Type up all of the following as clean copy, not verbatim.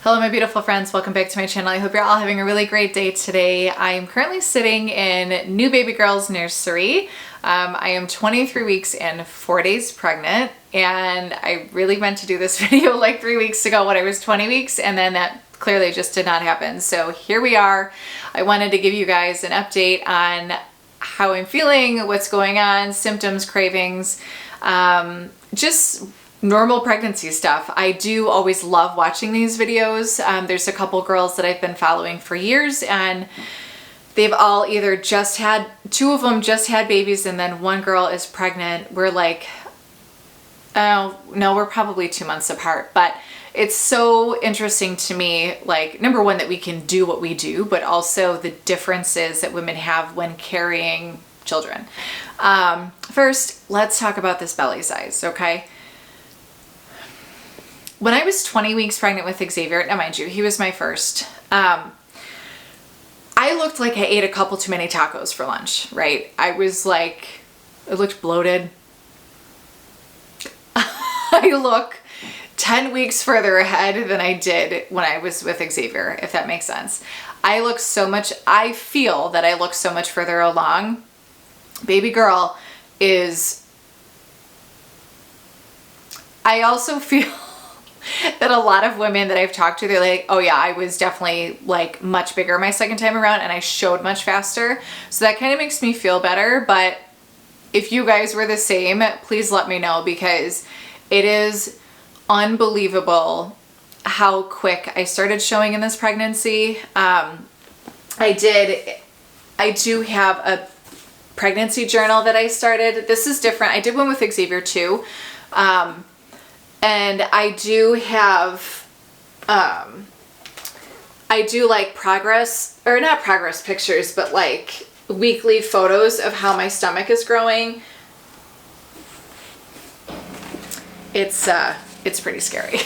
Hello my beautiful friends, welcome back to my channel. I hope you're all having a really great day today. I am currently sitting in new baby girl's nursery. I am 23 weeks and 4 days pregnant, and I really meant to do this video like 3 weeks ago when I was 20 weeks, and then that clearly just did not happen. So here we are. I wanted to give you guys an update on how I'm feeling, what's going on, symptoms, cravings, just normal pregnancy stuff. I do always love watching these videos. There's a couple girls that I've been following for years, and they've all either just had, two of them just had babies, and then one girl is pregnant. We're like, oh no, we're probably 2 months apart, but it's so interesting to me, like, number one, that we can do what we do, but also the differences that women have when carrying children. First, let's talk about this belly size, okay? When I was 20 weeks pregnant with Xavier, now mind you, he was my first, I looked like I ate a couple too many tacos for lunch, right? I was like, I looked bloated. I look 10 weeks further ahead than I did when I was with Xavier, if that makes sense. I feel that I look so much further along. Baby girl is, I also feel that a lot of women that I've talked to, they're like, oh yeah, I was definitely like much bigger my second time around and I showed much faster. So that kind of makes me feel better. But if you guys were the same, please let me know, because it is unbelievable how quick I started showing in this pregnancy. I do have a pregnancy journal that I started. This is different. I did one with Xavier too. And I do have, I do like progress, or not progress pictures, but like weekly photos of how my stomach is growing. It's pretty scary.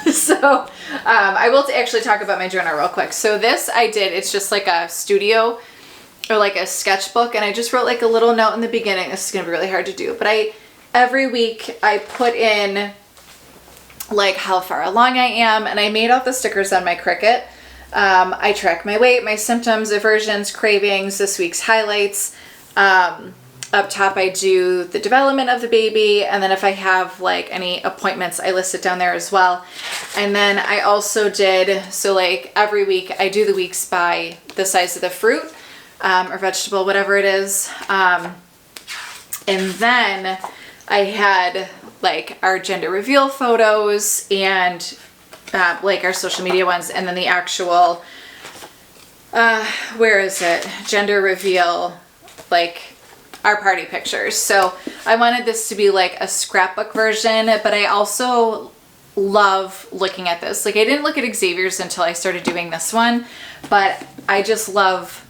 So, I will actually talk about my journal real quick. So this I did, it's just like a studio or like a sketchbook, and I just wrote like a little note in the beginning. This is gonna be really hard to do, but every week I put in like how far along I am, and I made all the stickers on my Cricut. I track my weight, my symptoms, aversions, cravings, this week's highlights. Up top I do the development of the baby, and then if I have like any appointments, I list it down there as well. And then I also did, so like every week I do the weeks by the size of the fruit or vegetable, whatever it is. And then I had like our gender reveal photos and like our social media ones, and then the actual, where is it? Gender reveal, like our party pictures. So I wanted this to be like a scrapbook version, but I also love looking at this. Like, I didn't look at Xavier's until I started doing this one, but I just love,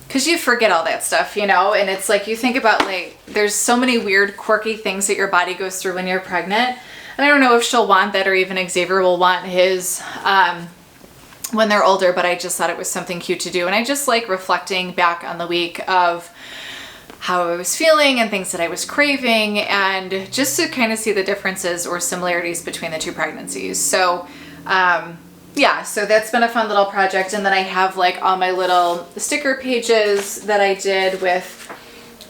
because you forget all that stuff, you know, and it's like you think about, like, there's so many weird, quirky things that your body goes through when you're pregnant. And I don't know if she'll want that, or even Xavier will want his when they're older, but I just thought it was something cute to do. And I just like reflecting back on the week of how I was feeling and things that I was craving, and just to kind of see the differences or similarities between the two pregnancies. So, yeah, so that's been a fun little project. And then I have like all my little sticker pages that I did with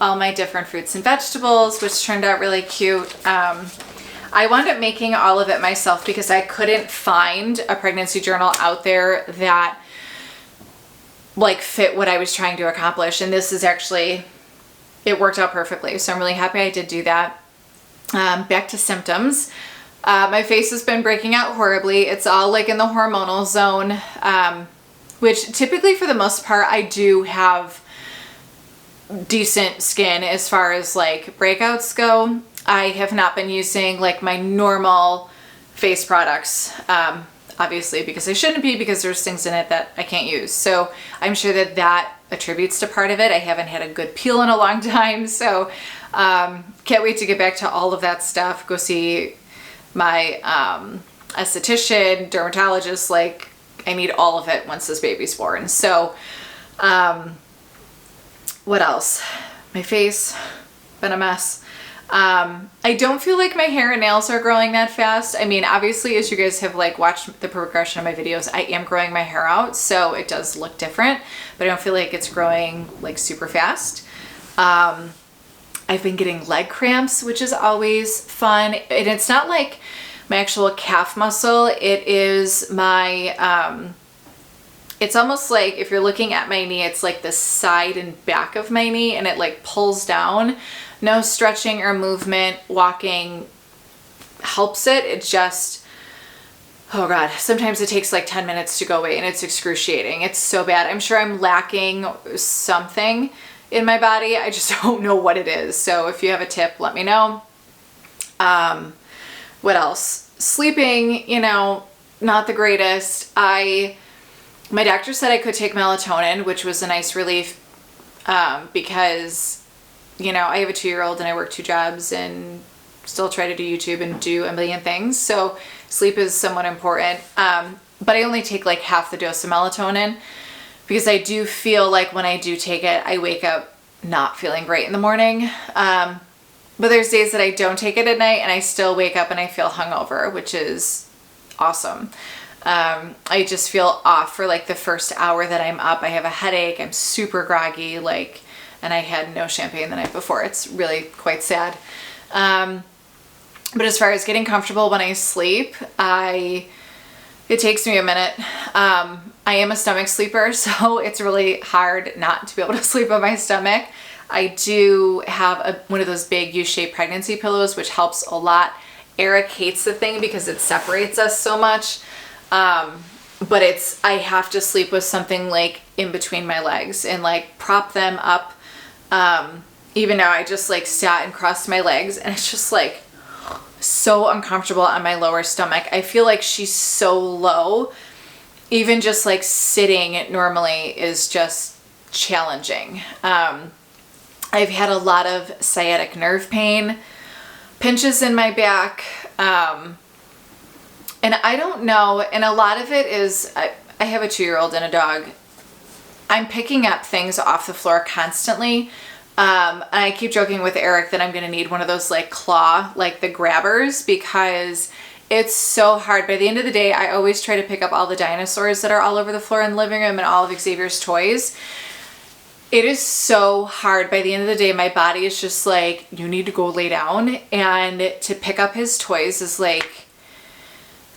all my different fruits and vegetables, which turned out really cute. I wound up making all of it myself because I couldn't find a pregnancy journal out there that like fit what I was trying to accomplish. And this is actually, it worked out perfectly. So I'm really happy I did do that. Back to symptoms. My face has been breaking out horribly. It's all like in the hormonal zone, which typically for the most part, I do have decent skin as far as like breakouts go. I have not been using like my normal face products, obviously, because I shouldn't be, because there's things in it that I can't use. So I'm sure that that attributes to part of it. I haven't had a good peel in a long time. So can't wait to get back to all of that stuff. Go see my esthetician, dermatologist. Like, I need all of it once this baby's born. So what else? My face, been a mess. I don't feel like my hair and nails are growing that fast. I mean, obviously, as you guys have like watched the progression of my videos, I am growing my hair out, so it does look different, but I don't feel like it's growing like super fast. I've been getting leg cramps, which is always fun. And it's not like my actual calf muscle. It is my, it's almost like if you're looking at my knee, it's like the side and back of my knee, and it like pulls down. No stretching or movement, walking helps it. It just, oh God, sometimes it takes like 10 minutes to go away, and it's excruciating. It's so bad. I'm sure I'm lacking something in my body. I just don't know what it is. So if you have a tip, let me know. What else? Sleeping, you know, not the greatest. My doctor said I could take melatonin, which was a nice relief, because, you know, I have a 2-year-old and I work 2 jobs and still try to do YouTube and do a million things. So sleep is somewhat important. But I only take like half the dose of melatonin, because I do feel like when I do take it, I wake up not feeling great in the morning. But there's days that I don't take it at night and I still wake up and I feel hungover, which is awesome. I just feel off for like the first hour that I'm up. I have a headache. I'm super groggy, like, and I had no champagne the night before. It's really quite sad. But as far as getting comfortable when I sleep, it takes me a minute. I am a stomach sleeper, so it's really hard not to be able to sleep on my stomach. I do have one of those big U-shaped pregnancy pillows, which helps a lot. Eric hates the thing because it separates us so much. But I have to sleep with something like in between my legs and like prop them up. Even now I just like sat and crossed my legs, and it's just like so uncomfortable on my lower stomach. I feel like she's so low. Even just like sitting normally is just challenging. I've had a lot of sciatic nerve pain, pinches in my back. And I don't know, and a lot of it is, I have a 2-year-old and a dog. I'm picking up things off the floor constantly. And I keep joking with Eric that I'm going to need one of those like claw, like the grabbers, because it's so hard. By the end of the day, I always try to pick up all the dinosaurs that are all over the floor in the living room and all of Xavier's toys. It is so hard. By the end of the day, my body is just like, you need to go lay down. And to pick up his toys is like,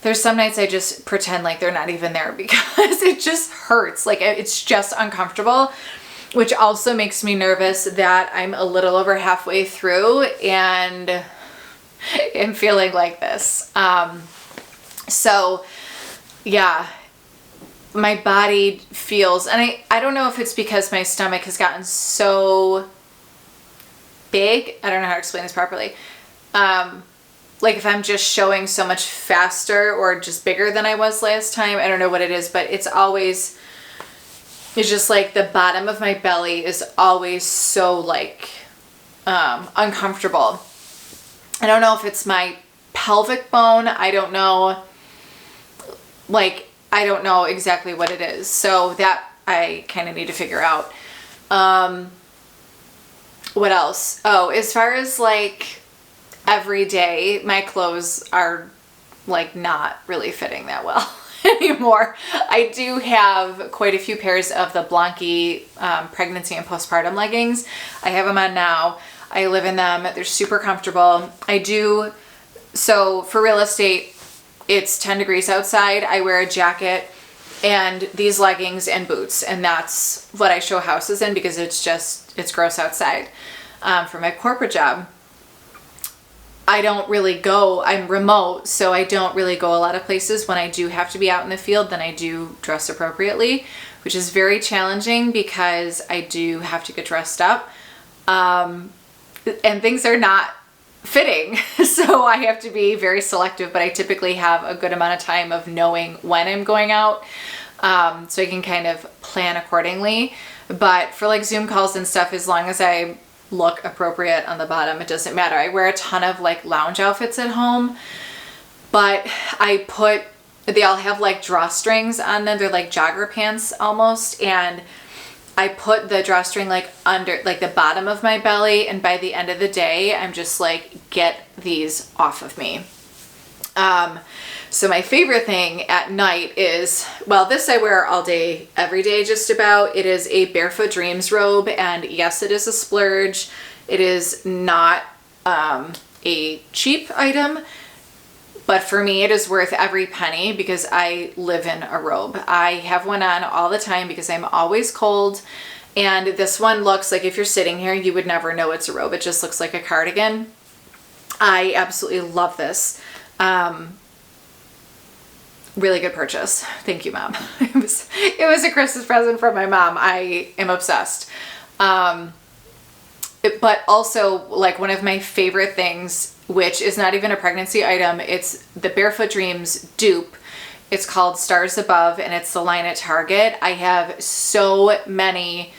there's some nights I just pretend like they're not even there because it just hurts. Like it's just uncomfortable, which also makes me nervous that I'm a little over halfway through and am feeling like this. So yeah, my body feels, and I don't know if it's because my stomach has gotten so big. I don't know how to explain this properly. Like if I'm just showing so much faster or just bigger than I was last time. I don't know what it is, but it's just like the bottom of my belly is always so like uncomfortable. I don't know if it's my pelvic bone. I don't know. Like, I don't know exactly what it is. So that I kind of need to figure out. What else? Oh, as far as like every day, my clothes are like not really fitting that well anymore. I do have quite a few pairs of the Blanky pregnancy and postpartum leggings. I have them on now. I live in them. They're super comfortable. So for real estate, it's 10 degrees outside. I wear a jacket and these leggings and boots, and that's what I show houses in because it's gross outside. For my corporate job, I don't really go, I'm remote, so I don't really go a lot of places. When I do have to be out in the field, then I do dress appropriately, which is very challenging because I do have to get dressed up. And things are not fitting, so I have to be very selective, but I typically have a good amount of time of knowing when I'm going out, so I can kind of plan accordingly. But for like Zoom calls and stuff, as long as I look appropriate on the bottom, it doesn't matter. I wear a ton of like lounge outfits at home, but they all have like drawstrings on them. They're like jogger pants almost, and I put the drawstring like under, like the bottom of my belly, and by the end of the day, I'm just like, get these off of me. So my favorite thing at night is, well, this I wear all day, every day just about. It is a Barefoot Dreams robe, and yes, it is a splurge. It is not a cheap item, but for me, it is worth every penny because I live in a robe. I have one on all the time because I'm always cold. And this one looks like, if you're sitting here, you would never know it's a robe. It just looks like a cardigan. I absolutely love this. Really good purchase. Thank you, Mom. It was a Christmas present from my mom. I am obsessed. But also, like, one of my favorite things, which is not even a pregnancy item, it's the Barefoot Dreams dupe. It's called Stars Above, and it's the line at Target. I have so many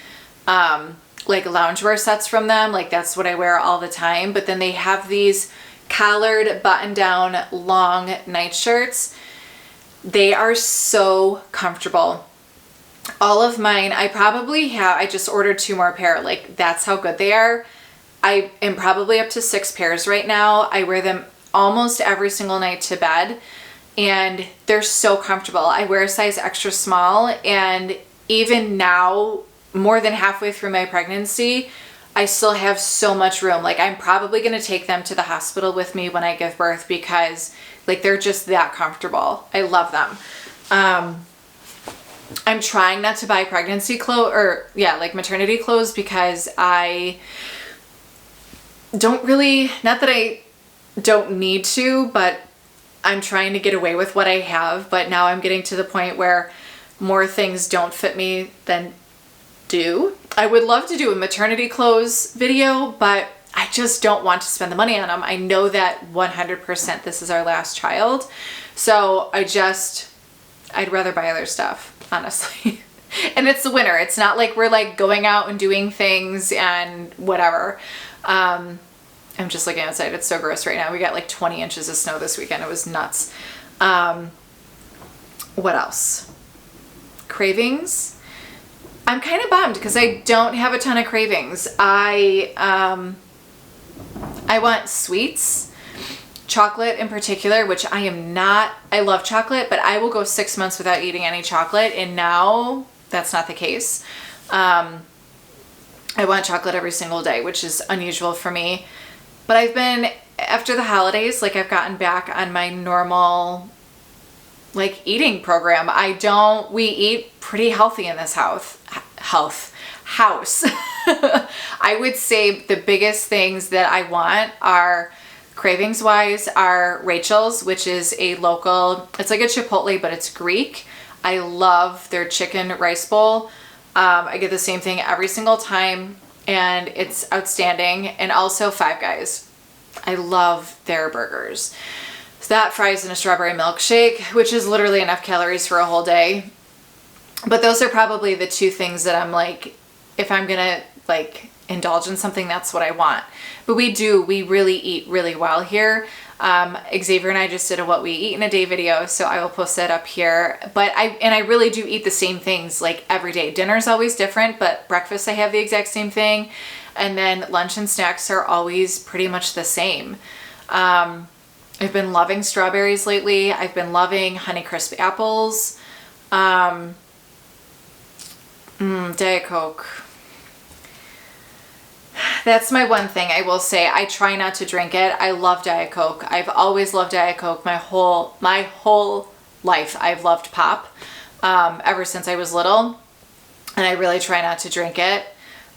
like loungewear sets from them. Like, that's what I wear all the time. But then they have these collared button-down long nightshirts. They are so comfortable. All of mine, I just ordered 2 more pair. Like, that's how good they are. I am probably up to 6 pairs right now. I wear them almost every single night to bed, and they're so comfortable. I wear a size extra small, and even now, more than halfway through my pregnancy, I still have so much room. Like, I'm probably going to take them to the hospital with me when I give birth because, like, they're just that comfortable. I love them. I'm trying not to buy pregnancy clothes, or like maternity clothes, because I don't really, not that I don't need to, but I'm trying to get away with what I have. But now I'm getting to the point where more things don't fit me than do. I would love to do a maternity clothes video, but I just don't want to spend the money on them. I know that 100% this is our last child. So I'd rather buy other stuff, honestly. And it's the winter. It's not like we're like going out and doing things and whatever. I'm just looking outside. It's so gross right now. We got like 20 inches of snow this weekend. It was nuts. What else? Cravings. I'm kind of bummed because I don't have a ton of cravings. I want sweets, chocolate in particular, which I love chocolate, but I will go 6 months without eating any chocolate, and now that's not the case. I want chocolate every single day, which is unusual for me. But I've been, after the holidays, like, I've gotten back on my normal, like, eating program. We eat pretty healthy in this house. I would say the biggest things that I want are, cravings wise, are Rachel's, which is a local, it's like a Chipotle, but it's Greek. I love their chicken rice bowl. I get the same thing every single time, and it's outstanding. And also Five Guys. I love their burgers. So that, fries, and a strawberry milkshake, which is literally enough calories for a whole day. But those are probably the 2 things that I'm like, if I'm gonna like indulge in something, that's what I want. But we really eat really well here. Xavier and I just did a what we eat in a day video, so I will post that up here. But I really do eat the same things like every day. Dinner's always different, but breakfast I have the exact same thing. And then lunch and snacks are always pretty much the same. I've been loving strawberries lately. I've been loving Honeycrisp apples. Diet Coke. That's my one thing I will say. I try not to drink it. I love Diet Coke. I've always loved Diet Coke. My whole life I've loved pop, ever since I was little, and I really try not to drink it.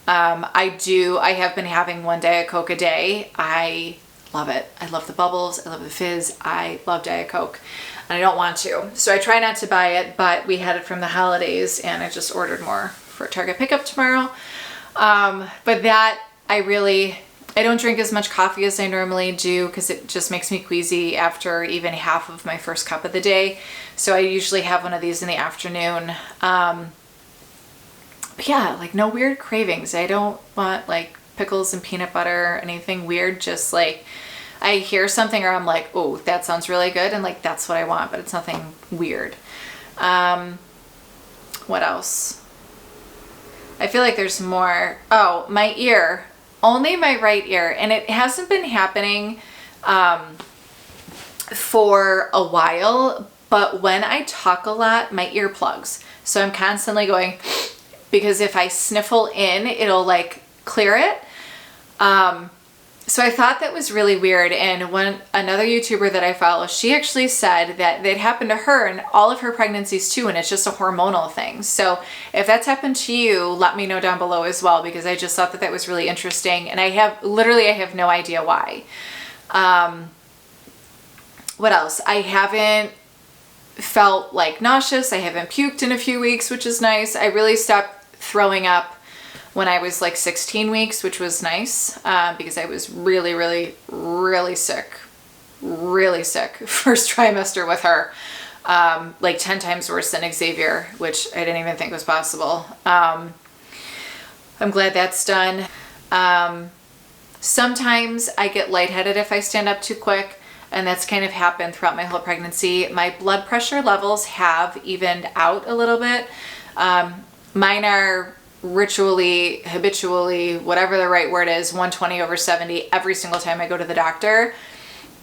I have been having 1 Diet Coke a day. I love it. I love the bubbles. I love the fizz. I love Diet Coke, and I don't want to. So I try not to buy it, but we had it from the holidays, and I just ordered more for Target pickup tomorrow. But that, I don't drink as much coffee as I normally do because it just makes me queasy after even half of my first cup of the day. So I usually have one of these in the afternoon. But yeah, like, no weird cravings. I don't want like pickles and peanut butter or anything weird. Just like, I hear something or I'm like, oh, that sounds really good, and like, that's what I want, but it's nothing weird. What else? I feel like there's more. Oh, my ear. Only my right ear. And it hasn't been happening for a while, but when I talk a lot, my ear plugs. So I'm constantly going, because if I sniffle in, it'll like clear it. So I thought that was really weird. And another YouTuber that I follow, she actually said that it happened to her and all of her pregnancies too, and it's just a hormonal thing. So if that's happened to you, let me know down below as well, because I just thought that was really interesting. And I have no idea why. What else? I haven't felt like nauseous. I haven't puked in a few weeks, which is nice. I really stopped throwing up when I was like 16 weeks, which was nice, because I was really, really, really sick. Really sick first trimester with her. Like 10 times worse than Xavier, which I didn't even think was possible. I'm glad that's done. Sometimes I get lightheaded if I stand up too quick, and that's kind of happened throughout my whole pregnancy. My blood pressure levels have evened out a little bit. Mine are habitually, whatever the right word is, 120/70 every single time I go to the doctor.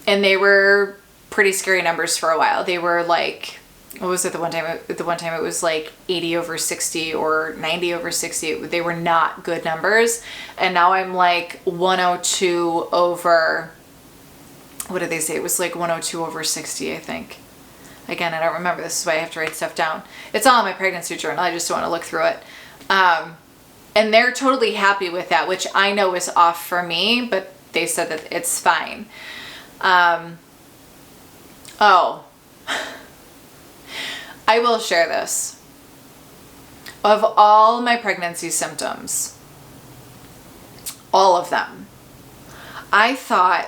And they were pretty scary numbers for a while. They were like, what was it the one time? The one time it was like 80/60 or 90/60. They were not good numbers. And now I'm like 102 over, what did they say? It was like 102/60, I think. Again, I don't remember. This is why I have to write stuff down. It's all in my pregnancy journal. I just don't want to look through it. And they're totally happy with that, which I know is off for me, but they said that it's fine. Oh, I will share this. Of all my pregnancy symptoms, all of them, I thought,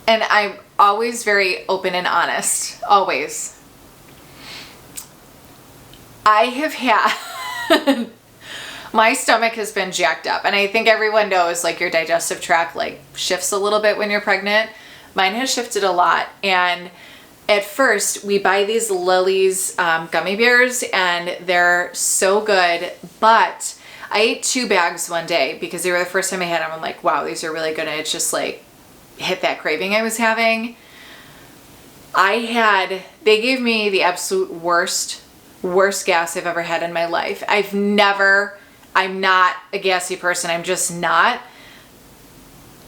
and I'm always very open and honest, always, I have had, my stomach has been jacked up. And I think everyone knows, like, your digestive tract like shifts a little bit when you're pregnant. Mine has shifted a lot. And at first we buy these Lily's gummy bears, and they're so good. But I ate 2 bags one day because they were the first time I had them. I'm like, wow, these are really good. And it's just like hit that craving I was having. They gave me the absolute worst gas I've ever had in my life. I'm not a gassy person. I'm just not.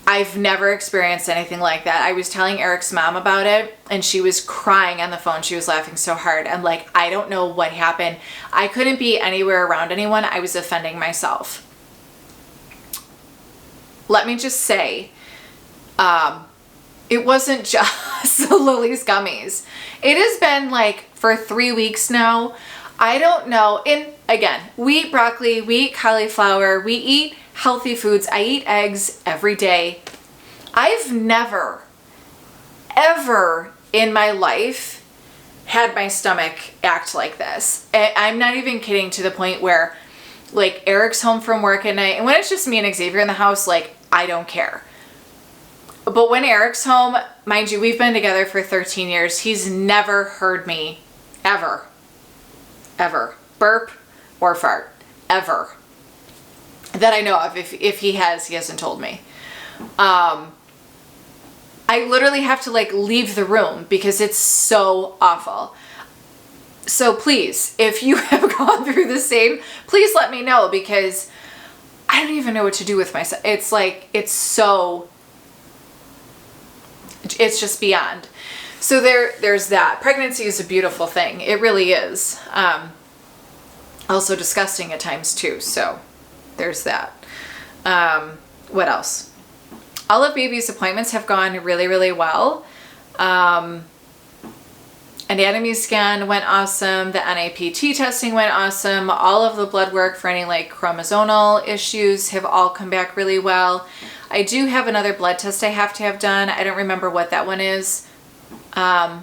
I've never experienced anything like that. I was telling Eric's mom about it, and she was crying on the phone. She was laughing so hard. I'm like, I don't know what happened. I couldn't be anywhere around anyone. I was offending myself. Let me just say, it wasn't just the Lily's gummies. It has been like for 3 weeks now. I don't know. And again, we eat broccoli, we eat cauliflower, we eat healthy foods. I eat eggs every day. I've never, ever in my life had my stomach act like this. I'm not even kidding, to the point where, like, Eric's home from work at night, and when it's just me and Xavier in the house, like, I don't care. But when Eric's home, mind you, we've been together for 13 years. He's never heard me ever burp or fart, ever, that I know of. If he has, he hasn't told me. I literally have to like leave the room because it's so awful. So please, if you have gone through the same, please let me know, because I don't even know what to do with myself. It's like, it's just beyond. So there's that. Pregnancy is a beautiful thing. It really is. Also disgusting at times too. So there's that. What else? All of baby's appointments have gone really, really well. Anatomy scan went awesome. The NIPT testing went awesome. All of the blood work for any like chromosomal issues have all come back really well. I do have another blood test I have to have done. I don't remember what that one is. I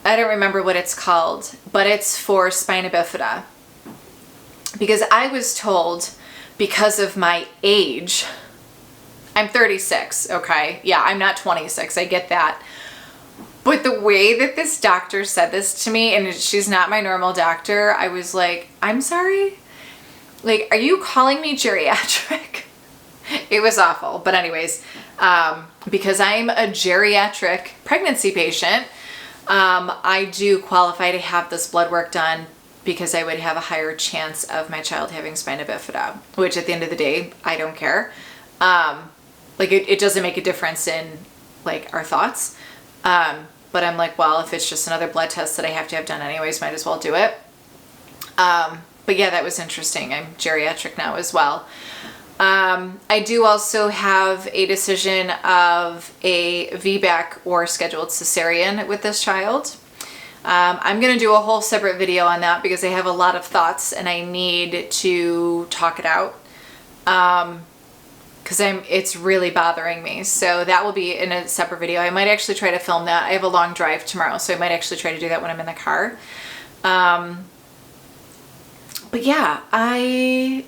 don't remember what it's called, but it's for spina bifida. Because I was told, because of my age, I'm 36, okay? Yeah, I'm not 26, I get that. But But the way that this doctor said this to me, and she's not my normal doctor, I was like, I'm sorry? Like, are you calling me geriatric? It was awful. But anyways, because I'm a geriatric pregnancy patient, I do qualify to have this blood work done because I would have a higher chance of my child having spina bifida, which at the end of the day, I don't care. Like it doesn't make a difference in like our thoughts. But I'm like, well, if it's just another blood test that I have to have done anyways, might as well do it. But yeah, that was interesting. I'm geriatric now as well. I do also have a decision of a VBAC or scheduled cesarean with this child. I'm going to do a whole separate video on that because I have a lot of thoughts and I need to talk it out. Because it's really bothering me. So that will be in a separate video. I might actually try to film that. I have a long drive tomorrow, so I might actually try to do that when I'm in the car. But yeah, I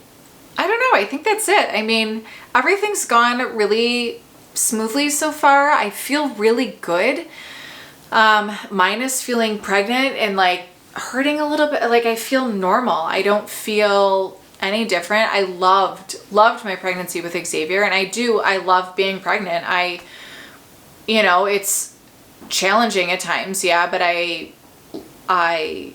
don't know. I think that's it. I mean, everything's gone really smoothly so far. I feel really good. Minus feeling pregnant and like hurting a little bit. Like I feel normal. I don't feel any different. I loved my pregnancy with Xavier, and I love being pregnant. You know, it's challenging at times, yeah, but I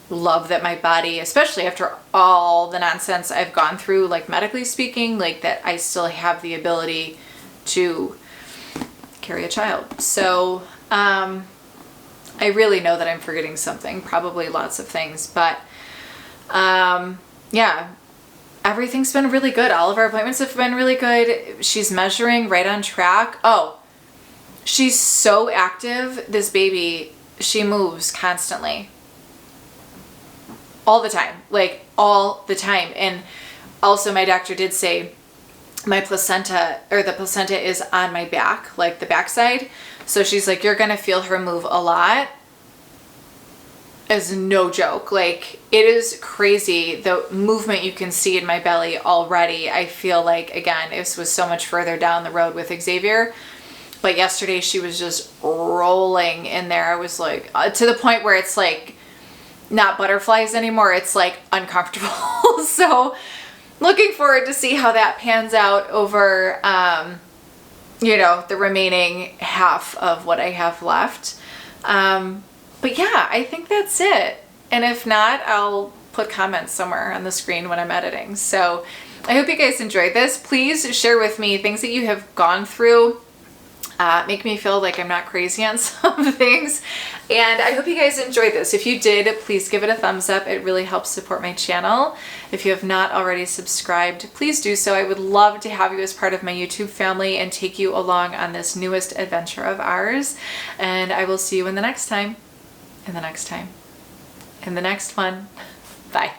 love that my body, especially after all the nonsense I've gone through, like medically speaking, like that I still have the ability to carry a child. So, I really know that I'm forgetting something, probably lots of things, but, yeah, everything's been really good. All of our appointments have been really good. She's measuring right on track. Oh, she's so active. This baby, she moves constantly. All the time, like all the time. And also my doctor did say my placenta, or the placenta is on my back, like the backside. So she's like, you're going to feel her move a lot. Is no joke. Like it is crazy the movement you can see in my belly already. I feel like, again, this was so much further down the road with Xavier. But yesterday she was just rolling in there. I was like, to the point where it's like, not butterflies anymore. It's like uncomfortable. So looking forward to see how that pans out over, you know, the remaining half of what I have left. But yeah, I think that's it. And if not, I'll put comments somewhere on the screen when I'm editing. So I hope you guys enjoyed this. Please share with me things that you have gone through. Make me feel like I'm not crazy on some things. And I hope you guys enjoyed this. If you did, please give it a thumbs up. It really helps support my channel. If you have not already subscribed, please do so. I would love to have you as part of my YouTube family and take you along on this newest adventure of ours. And I will see you in the next time, in the next time, in the next one. Bye.